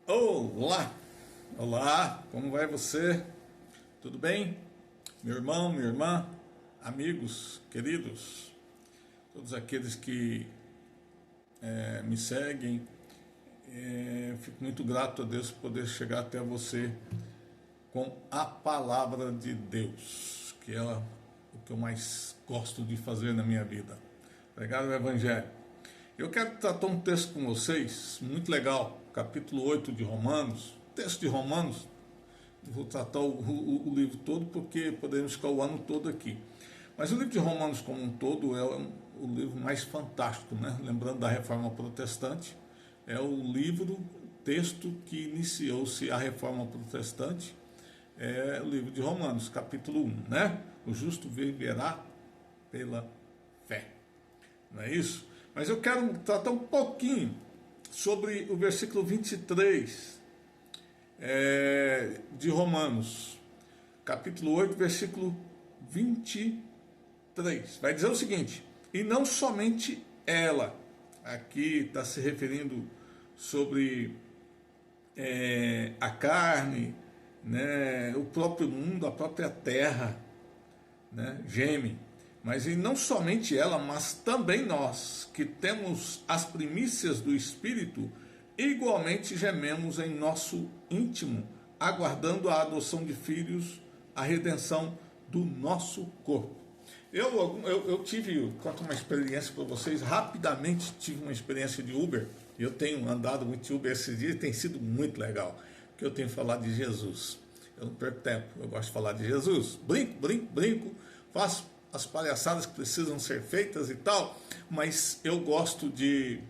Olá, olá, como vai você? Tudo bem? Meu irmão, minha irmã, amigos, queridos, todos aqueles que me seguem, eu fico muito grato a Deus por poder chegar até você com a palavra de Deus, que é o que eu mais gosto de fazer na minha vida, pregar o Evangelho. Eu quero tratar um texto com vocês, muito legal, capítulo 8 de Romanos, texto de Romanos. Vou tratar o livro todo porque podemos ficar o ano todo aqui. Mas o livro de Romanos como um todo é o livro mais fantástico, né? Lembrando da Reforma Protestante, é o livro, texto que iniciou-se a Reforma Protestante, é o livro de Romanos, capítulo 1, né? O justo viverá pela fé. Não é isso? Mas eu quero tratar um pouquinho sobre o versículo 23 de Romanos, capítulo 8, versículo 23. Vai dizer o seguinte: e não somente ela, aqui está se referindo sobre a carne, né, o próprio mundo, a própria terra, né, geme. Mas e não somente ela, mas também nós, que temos as primícias do Espírito, igualmente gememos em nosso íntimo, aguardando a adoção de filhos, a redenção do nosso corpo. Eu tive, conto uma experiência para vocês, rapidamente tive uma experiência de Uber. Eu tenho andado muito de Uber esses dias e tem sido muito legal, porque eu tenho falado de Jesus. Eu não perco tempo, eu gosto de falar de Jesus. Brinco, faço as palhaçadas que precisam ser feitas e tal, mas eu gosto de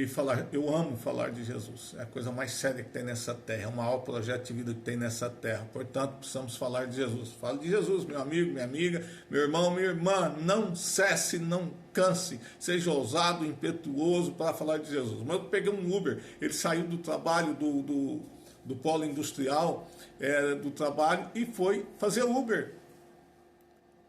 falar, eu amo falar de Jesus, é a coisa mais séria que tem nessa terra, é o maior projeto de vida que tem nessa terra, portanto precisamos falar de Jesus. Falo de Jesus, meu amigo, minha amiga, meu irmão, minha irmã, não cesse, não canse, seja ousado, impetuoso para falar de Jesus. Mas eu peguei um Uber, ele saiu do trabalho do polo industrial, do trabalho, e foi fazer Uber.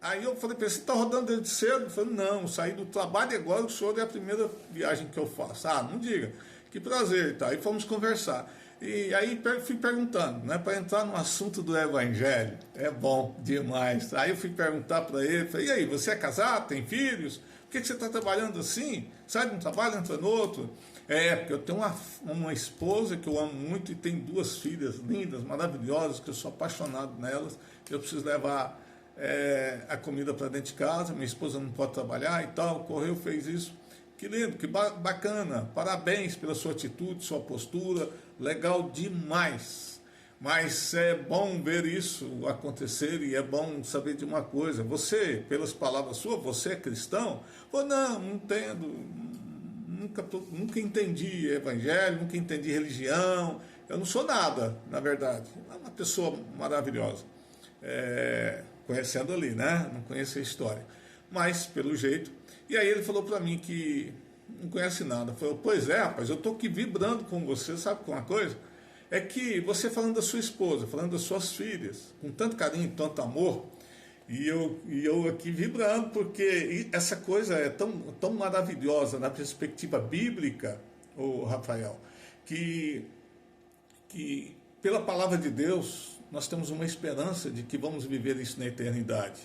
Aí eu falei para ele: você está rodando desde cedo? Eu falei: não, saí do trabalho e agora o senhor é a primeira viagem que eu faço. Ah, não diga, que prazer e tal. Aí fomos conversar. E aí fui perguntando, né, para entrar no assunto do Evangelho, é bom demais. Aí eu fui perguntar para ele, falei: e aí, você é casado, tem filhos? Por que você está trabalhando assim? Sai de um trabalho, entra no outro? Porque eu tenho uma esposa que eu amo muito e tem duas filhas lindas, maravilhosas, que eu sou apaixonado nelas. Eu preciso levar a comida para dentro de casa, minha esposa não pode trabalhar e tal, correu, fez isso. Que lindo, que bacana, parabéns pela sua atitude, sua postura, legal demais. Mas é bom ver isso acontecer e é bom saber de uma coisa: você, pelas palavras suas, você é cristão? Ou não entendo, nunca entendi evangelho, nunca entendi religião, eu não sou nada, na verdade. É uma pessoa maravilhosa. Conhecendo ali, né? Não conheço a história, mas pelo jeito. E aí ele falou para mim que não conhece nada. Falou: pois é, rapaz, eu estou aqui vibrando com você. Sabe com uma coisa? É que você falando da sua esposa, falando das suas filhas, com tanto carinho, tanto amor, e eu aqui vibrando, porque essa coisa é tão maravilhosa na perspectiva bíblica, o Rafael, que pela palavra de Deus nós temos uma esperança de que vamos viver isso na eternidade.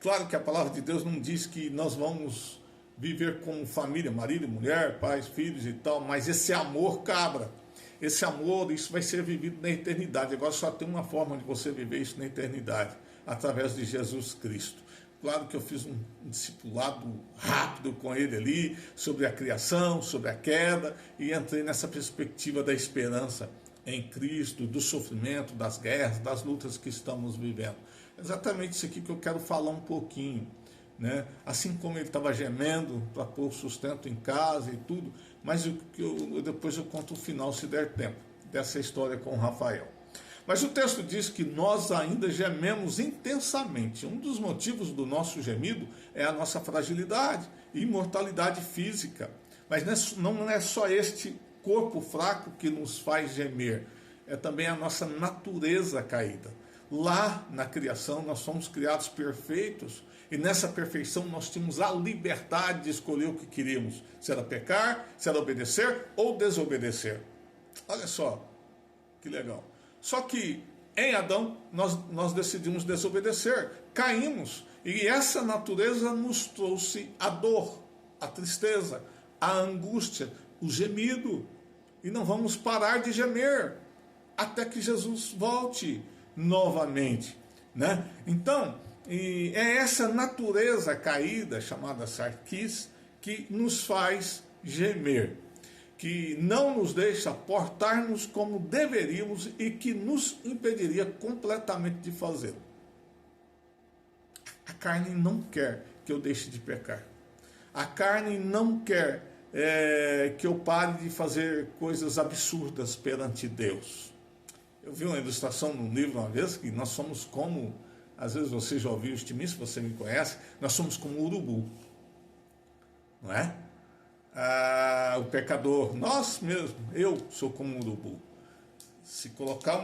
Claro que a palavra de Deus não diz que nós vamos viver como família, marido, mulher, pais, filhos e tal, mas esse amor cabra, esse amor, isso vai ser vivido na eternidade. Agora só tem uma forma de você viver isso na eternidade, através de Jesus Cristo. Claro que eu fiz um discipulado rápido com ele ali, sobre a criação, sobre a queda, e entrei nessa perspectiva da esperança em Cristo, do sofrimento, das guerras, das lutas que estamos vivendo. Exatamente isso aqui que eu quero falar um pouquinho, né? Assim como ele estava gemendo para pôr sustento em casa e tudo, mas depois eu conto o final, se der tempo, dessa história com o Rafael. Mas o texto diz que nós ainda gememos intensamente. Um dos motivos do nosso gemido é a nossa fragilidade e imortalidade física. Mas não é só este corpo fraco que nos faz gemer, é também a nossa natureza caída. Lá na criação nós somos criados perfeitos, e nessa perfeição nós tínhamos a liberdade de escolher o que queríamos, se era pecar, se era obedecer ou desobedecer. Olha só, que legal. Só que em Adão nós decidimos desobedecer, caímos, e essa natureza nos trouxe a dor, a tristeza, a angústia, o gemido. E não vamos parar de gemer até que Jesus volte novamente, né? Então, é essa natureza caída, chamada sarquis, que nos faz gemer, que não nos deixa portar-nos como deveríamos e que nos impediria completamente de fazê-lo. A carne não quer que eu deixe de pecar. A carne não quer que eu pare de fazer coisas absurdas perante Deus. Eu vi uma ilustração num livro uma vez que nós somos como, às vezes você já ouviu isso de mim, se você me conhece, nós somos como o urubu, não é? O pecador, nós mesmos, eu sou como um urubu. Se colocar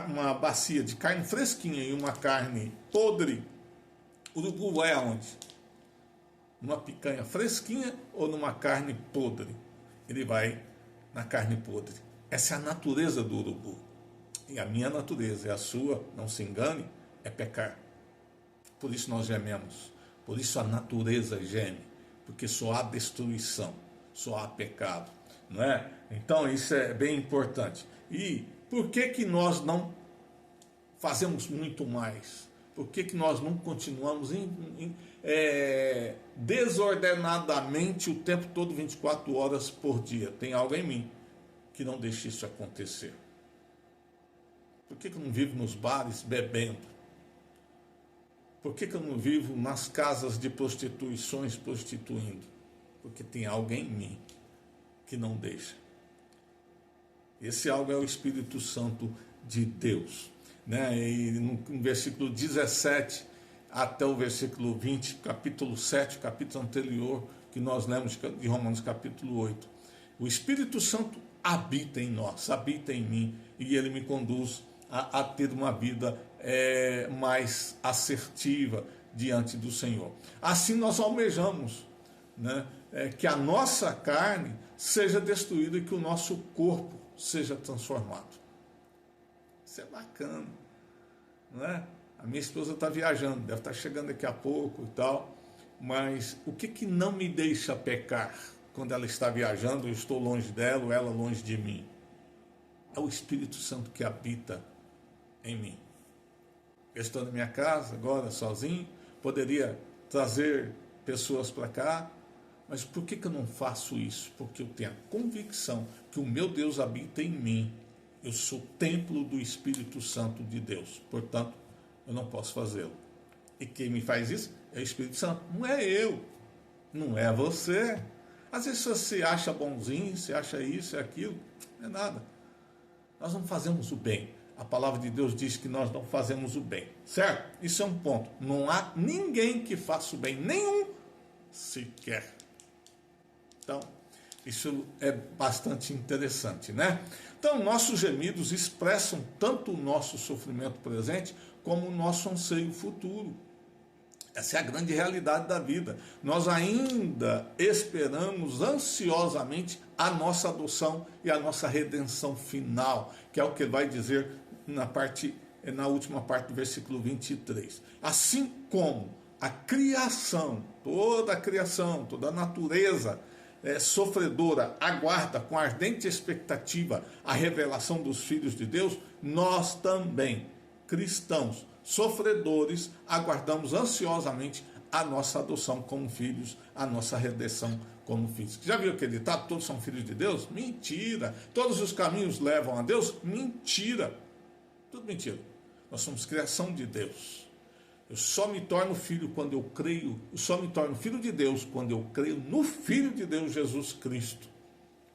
uma bacia de carne fresquinha e uma carne podre, o urubu vai aonde? Numa picanha fresquinha ou numa carne podre? Ele vai na carne podre. Essa é a natureza do urubu. E a minha natureza, e a sua, não se engane, é pecar. Por isso nós gememos. Por isso a natureza geme. Porque só há destruição, só há pecado, não é? Então isso é bem importante. E por que nós não fazemos muito mais? Por que nós não continuamos desordenadamente o tempo todo, 24 horas por dia? Tem algo em mim que não deixa isso acontecer. Por que eu não vivo nos bares bebendo? Por que eu não vivo nas casas de prostituições prostituindo? Porque tem algo em mim que não deixa. Esse algo é o Espírito Santo de Deus, né? E no versículo 17 até o versículo 20, capítulo 7, capítulo anterior, que nós lemos de Romanos capítulo 8. O Espírito Santo habita em nós, habita em mim, e ele me conduz a ter uma vida mais assertiva diante do Senhor. Assim nós almejamos, né, que a nossa carne seja destruída e que o nosso corpo seja transformado. Isso é bacana, não é? A minha esposa está viajando, deve estar chegando daqui a pouco e tal, mas o que não me deixa pecar quando ela está viajando, eu estou longe dela ou ela longe de mim? É o Espírito Santo que habita em mim. Eu estou na minha casa agora sozinho, poderia trazer pessoas para cá, mas por que eu não faço isso? Porque eu tenho a convicção que o meu Deus habita em mim. Eu sou templo do Espírito Santo de Deus, portanto eu não posso fazê-lo. E quem me faz isso é o Espírito Santo, não é eu, não é você. Às vezes você acha bonzinho, você acha isso e aquilo, não é nada. Nós não fazemos o bem. A palavra de Deus diz que nós não fazemos o bem, certo? Isso é um ponto. Não há ninguém que faça o bem, nenhum sequer. Então, isso é bastante interessante, né? Então, nossos gemidos expressam tanto o nosso sofrimento presente como o nosso anseio futuro. Essa é a grande realidade da vida. Nós ainda esperamos ansiosamente a nossa adoção e a nossa redenção final, que é o que ele vai dizer na última parte do versículo 23. Assim como a criação, toda a natureza sofredora aguarda com ardente expectativa a revelação dos filhos de Deus, nós também, cristãos, sofredores, aguardamos ansiosamente a nossa adoção como filhos, a nossa redenção como filhos. Já viu aquele ditado, todos são filhos de Deus? Mentira. Todos os caminhos levam a Deus? Mentira. Tudo mentira. Nós somos criação de Deus. Eu só me torno filho quando eu creio, eu só me torno filho de Deus quando eu creio no Filho de Deus, Jesus Cristo,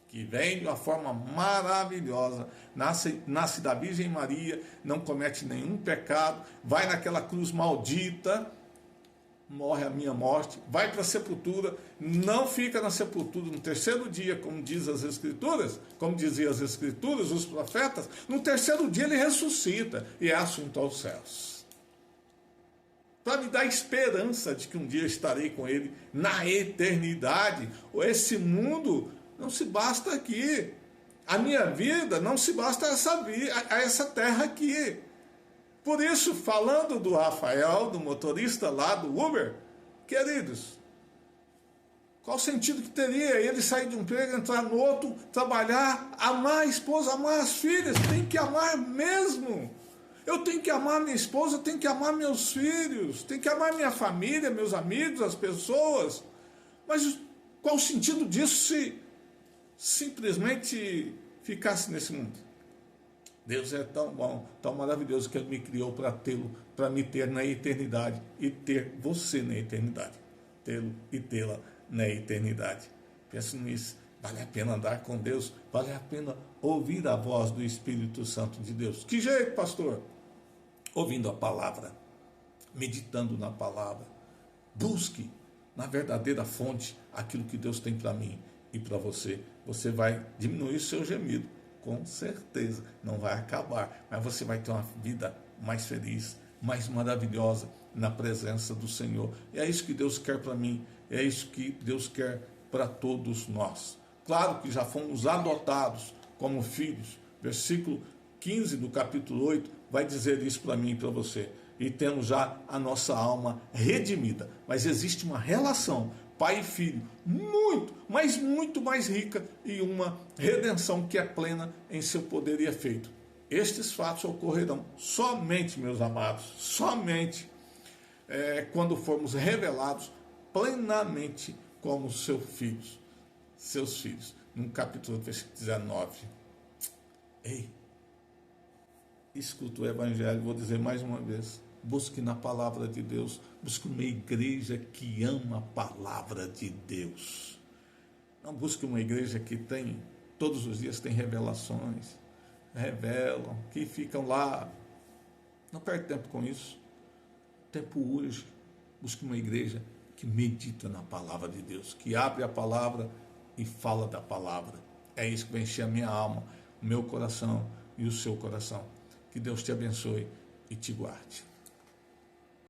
que vem de uma forma maravilhosa, nasce da Virgem Maria, não comete nenhum pecado, vai naquela cruz maldita, morre a minha morte, vai para a sepultura, não fica na sepultura no terceiro dia, como diz as Escrituras, como diziam as Escrituras, os profetas, no terceiro dia ele ressuscita e é assunto aos céus. Para me dar esperança de que um dia estarei com ele na eternidade. Esse mundo não se basta aqui. A minha vida não se basta a essa terra aqui. Por isso, falando do Rafael, do motorista lá do Uber, queridos, qual o sentido que teria ele sair de um emprego, entrar no outro, trabalhar, amar a esposa, amar as filhas? Tem que amar mesmo. Eu tenho que amar minha esposa, eu tenho que amar meus filhos, tenho que amar minha família, meus amigos, as pessoas. Mas qual o sentido disso se simplesmente ficasse nesse mundo? Deus é tão bom, tão maravilhoso que Ele me criou para tê-lo, para me ter na eternidade e ter você na eternidade. Tê-lo e tê-la na eternidade. Pense nisso. Vale a pena andar com Deus, vale a pena ouvir a voz do Espírito Santo de Deus. Que jeito, pastor? Ouvindo a palavra, meditando na palavra. Busque na verdadeira fonte aquilo que Deus tem para mim e para você. Você vai diminuir o seu gemido, com certeza. Não vai acabar, mas você vai ter uma vida mais feliz, mais maravilhosa na presença do Senhor. E é isso que Deus quer para mim, é isso que Deus quer para todos nós. Claro que já fomos adotados como filhos. Versículo 15 do capítulo 8 vai dizer isso para mim e para você. E temos já a nossa alma redimida. Mas existe uma relação pai e filho muito, mas muito mais rica e uma redenção que é plena em seu poder e efeito. Estes fatos ocorrerão somente, meus amados, somente quando formos revelados plenamente como seus filhos. No capítulo 19. Ei, escuta o Evangelho, vou dizer mais uma vez. Busque na palavra de Deus, busque uma igreja que ama a palavra de Deus. Não busque uma igreja que tem, todos os dias tem revelações, revelam, que ficam lá. Não perde tempo com isso. O tempo urge. Busque uma igreja que medita na palavra de Deus, que abre a palavra e fala da palavra. É isso que vai encher a minha alma, o meu coração e o seu coração. Que Deus te abençoe e te guarde.